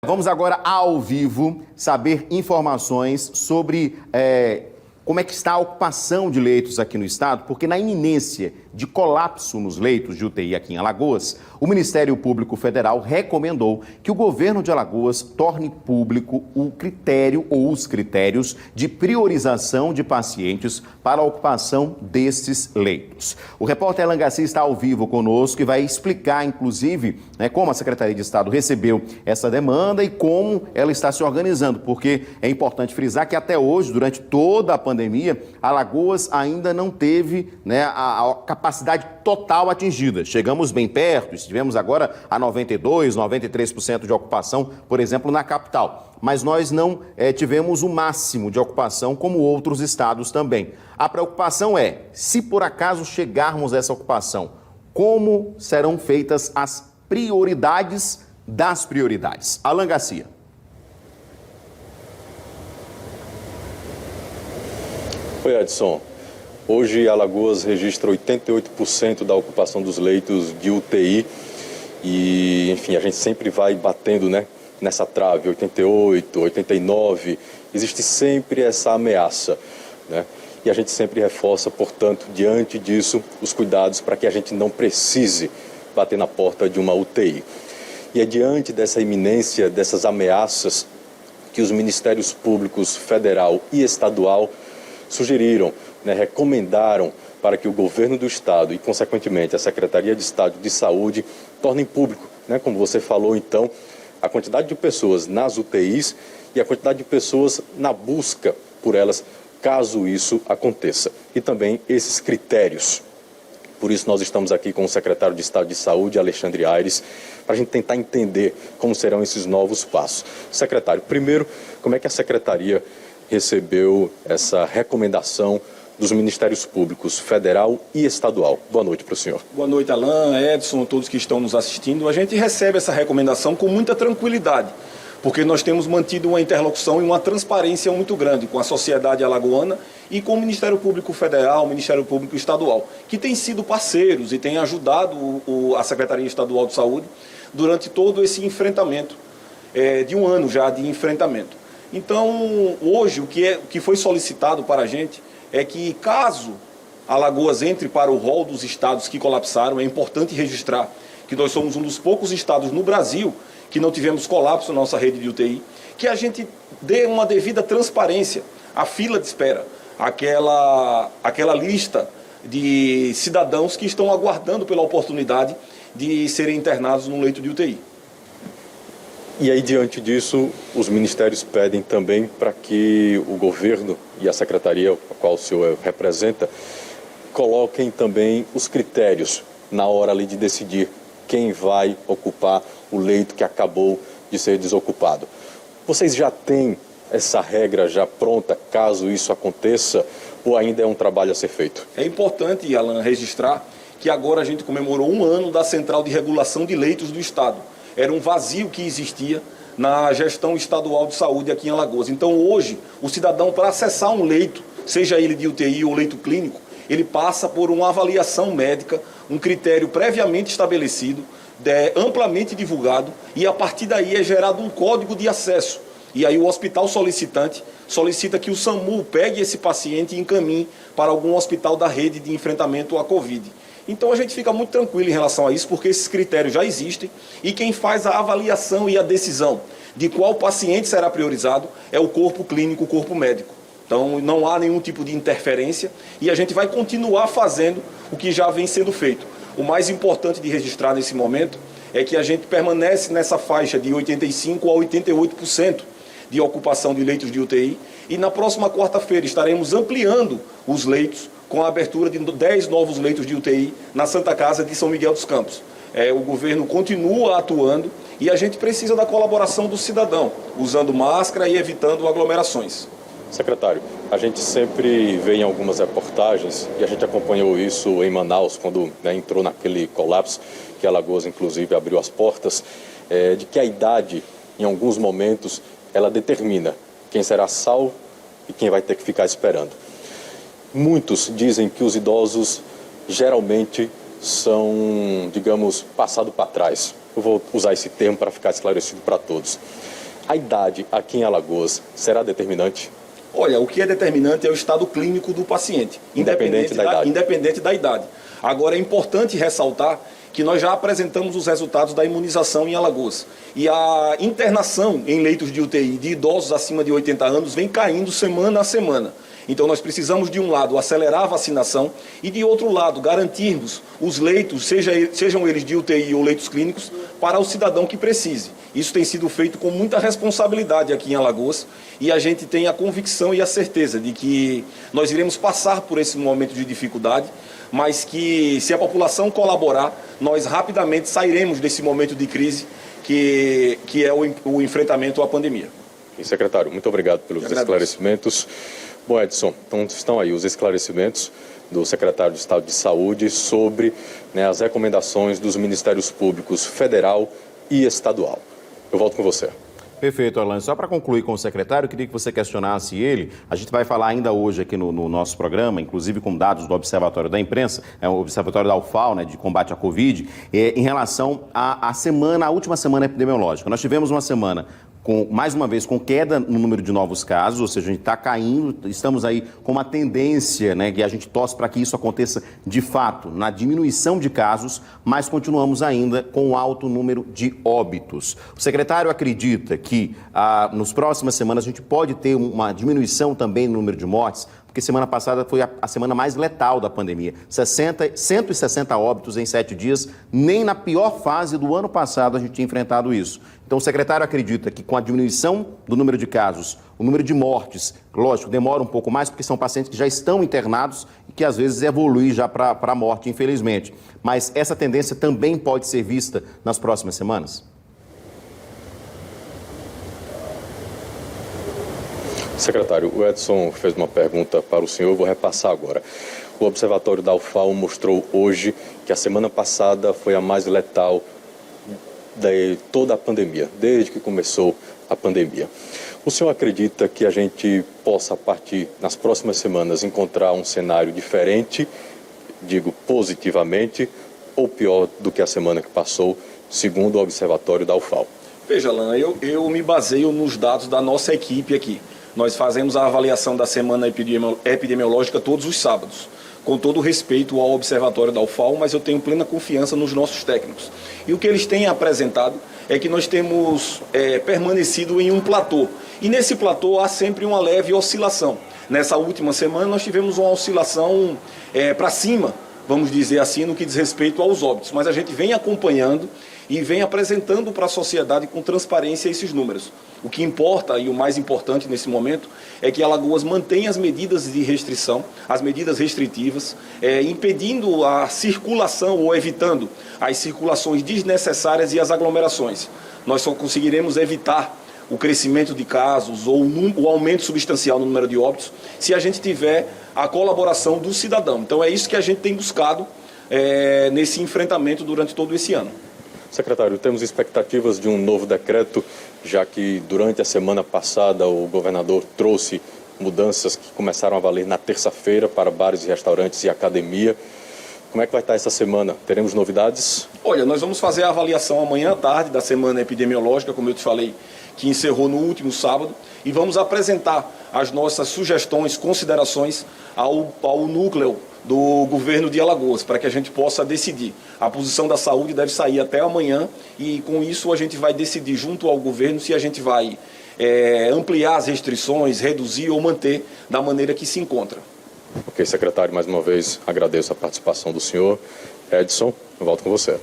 Vamos agora, ao vivo, saber informações sobre como é que está a ocupação de leitos aqui no estado, porque na iminência de colapso nos leitos de UTI aqui em Alagoas, o Ministério Público Federal recomendou que o governo de Alagoas torne público o critério ou os critérios de priorização de pacientes para a ocupação destes leitos. O repórter Alan Garcia está ao vivo conosco e vai explicar, inclusive, como a Secretaria de Estado recebeu essa demanda e como ela está se organizando, porque é importante frisar que até hoje, durante toda a pandemia, Alagoas ainda não teve a capacidade total atingida. Chegamos bem perto, estivemos agora a 92%, 93% de ocupação, por exemplo, na capital. Mas nós não tivemos o máximo de ocupação como outros estados também. A preocupação é, se por acaso chegarmos a essa ocupação, como serão feitas as prioridades das prioridades? Alan Garcia. Oi, Edson. Hoje, Alagoas registra 88% da ocupação dos leitos de UTI e, enfim, a gente sempre vai batendo, nessa trave, 88, 89, existe sempre essa ameaça, E a gente sempre reforça, portanto, diante disso, os cuidados para que a gente não precise bater na porta de uma UTI. E é diante dessa iminência, dessas ameaças, que os Ministérios Públicos Federal e Estadual sugeriram, recomendaram para que o governo do estado e, consequentemente, a Secretaria de Estado de Saúde tornem público, como você falou, então, a quantidade de pessoas nas UTIs e a quantidade de pessoas na busca por elas, caso isso aconteça. E também esses critérios. Por isso nós estamos aqui com o secretário de Estado de Saúde, Alexandre Aires, para a gente tentar entender como serão esses novos passos. Secretário, primeiro, como é que a Secretaria recebeu essa recomendação dos Ministérios Públicos Federal e Estadual? Boa noite para o senhor. Boa noite, Alan, Edson, todos que estão nos assistindo. A gente recebe essa recomendação com muita tranquilidade, porque nós temos mantido uma interlocução e uma transparência muito grande com a sociedade alagoana e com o Ministério Público Federal, o Ministério Público Estadual, que têm sido parceiros e têm ajudado a Secretaria Estadual de Saúde durante todo esse enfrentamento, de um ano já de enfrentamento. Então, hoje, o que foi solicitado para a gente é que, caso Alagoas entre para o rol dos estados que colapsaram, é importante registrar que nós somos um dos poucos estados no Brasil que não tivemos colapso na nossa rede de UTI, que a gente dê uma devida transparência à fila de espera, aquela lista de cidadãos que estão aguardando pela oportunidade de serem internados num leito de UTI. E aí, diante disso, os ministérios pedem também para que o governo e a secretaria, a qual o senhor representa, coloquem também os critérios na hora ali de decidir quem vai ocupar o leito que acabou de ser desocupado. Vocês já têm essa regra já pronta, caso isso aconteça, ou ainda é um trabalho a ser feito? É importante, Alan, registrar que agora a gente comemorou um ano da Central de Regulação de Leitos do Estado. Era um vazio que existia na gestão estadual de saúde aqui em Alagoas. Então, hoje, o cidadão, para acessar um leito, seja ele de UTI ou leito clínico, ele passa por uma avaliação médica, um critério previamente estabelecido, amplamente divulgado, e a partir daí é gerado um código de acesso. E aí o hospital solicitante solicita que o SAMU pegue esse paciente e encaminhe para algum hospital da rede de enfrentamento à Covid. Então a gente fica muito tranquilo em relação a isso, porque esses critérios já existem e quem faz a avaliação e a decisão de qual paciente será priorizado é o corpo clínico, o corpo médico. Então não há nenhum tipo de interferência e a gente vai continuar fazendo o que já vem sendo feito. O mais importante de registrar nesse momento é que a gente permanece nessa faixa de 85% a 88% de ocupação de leitos de UTI e na próxima quarta-feira estaremos ampliando os leitos com a abertura de 10 novos leitos de UTI na Santa Casa de São Miguel dos Campos. O governo continua atuando e a gente precisa da colaboração do cidadão, usando máscara e evitando aglomerações. Secretário, a gente sempre vê em algumas reportagens, e a gente acompanhou isso em Manaus, quando entrou naquele colapso, que Alagoas, inclusive, abriu as portas, de que a idade, em alguns momentos, ela determina quem será salvo e quem vai ter que ficar esperando. Muitos dizem que os idosos geralmente são, digamos, passado para trás. Eu vou usar esse termo para ficar esclarecido para todos. A idade aqui em Alagoas será determinante? Olha, o que é determinante é o estado clínico do paciente, independente da idade. Agora, é importante ressaltar que nós já apresentamos os resultados da imunização em Alagoas. E a internação em leitos de UTI de idosos acima de 80 anos vem caindo semana a semana. Então, nós precisamos, de um lado, acelerar a vacinação e, de outro lado, garantirmos os leitos, sejam eles de UTI ou leitos clínicos, para o cidadão que precise. Isso tem sido feito com muita responsabilidade aqui em Alagoas e a gente tem a convicção e a certeza de que nós iremos passar por esse momento de dificuldade, mas que, se a população colaborar, nós rapidamente sairemos desse momento de crise que é o enfrentamento à pandemia. E, secretário, muito obrigado pelos esclarecimentos. Bom, Edson, então estão aí os esclarecimentos do secretário de Estado de Saúde sobre as recomendações dos Ministérios Públicos Federal e Estadual. Eu volto com você. Perfeito, Alan. Só para concluir com o secretário, eu queria que você questionasse ele. A gente vai falar ainda hoje aqui no nosso programa, inclusive com dados do Observatório da Imprensa, o Observatório da UFAO, de combate à Covid, em relação à última semana epidemiológica. Nós tivemos uma semana mais uma vez, com queda no número de novos casos, ou seja, a gente está caindo, estamos aí com uma tendência, que a gente torce para que isso aconteça de fato, na diminuição de casos, mas continuamos ainda com um alto número de óbitos. O secretário acredita que nas próximas semanas a gente pode ter uma diminuição também no número de mortes, porque semana passada foi a semana mais letal da pandemia. 160 óbitos em 7 dias, nem na pior fase do ano passado a gente tinha enfrentado isso. Então o secretário acredita que com a diminuição do número de casos, o número de mortes, lógico, demora um pouco mais, porque são pacientes que já estão internados e que às vezes evoluem já para a morte, infelizmente. Mas essa tendência também pode ser vista nas próximas semanas? Secretário, o Edson fez uma pergunta para o senhor, vou repassar agora. O Observatório da UFAO mostrou hoje que a semana passada foi a mais letal de toda a pandemia, desde que começou a pandemia. O senhor acredita que a gente possa, a partir nas próximas semanas, encontrar um cenário diferente, digo positivamente, ou pior do que a semana que passou, segundo o Observatório da UFAO? Veja, Alan, eu me baseio nos dados da nossa equipe aqui. Nós fazemos a avaliação da semana epidemiológica todos os sábados, com todo o respeito ao Observatório da UFAO, mas eu tenho plena confiança nos nossos técnicos. E o que eles têm apresentado é que nós temos permanecido em um platô. E nesse platô há sempre uma leve oscilação. Nessa última semana nós tivemos uma oscilação para cima, vamos dizer assim, no que diz respeito aos óbitos. Mas a gente vem acompanhando e vem apresentando para a sociedade com transparência esses números. O que importa e o mais importante nesse momento é que Alagoas mantenha as medidas de restrição, as medidas restritivas, impedindo a circulação ou evitando as circulações desnecessárias e as aglomerações. Nós só conseguiremos evitar o crescimento de casos ou o aumento substancial no número de óbitos se a gente tiver a colaboração do cidadão. Então é isso que a gente tem buscado nesse enfrentamento durante todo esse ano. Secretário, temos expectativas de um novo decreto, já que durante a semana passada o governador trouxe mudanças que começaram a valer na terça-feira para bares e restaurantes e academia. Como é que vai estar essa semana? Teremos novidades? Olha, nós vamos fazer a avaliação amanhã à tarde da semana epidemiológica, como eu te falei, que encerrou no último sábado, e vamos apresentar as nossas sugestões, considerações ao núcleo do governo de Alagoas, para que a gente possa decidir. A posição da saúde deve sair até amanhã e com isso a gente vai decidir junto ao governo se a gente vai ampliar as restrições, reduzir ou manter da maneira que se encontra. Ok, secretário, mais uma vez agradeço a participação do senhor. Edson, eu volto com você.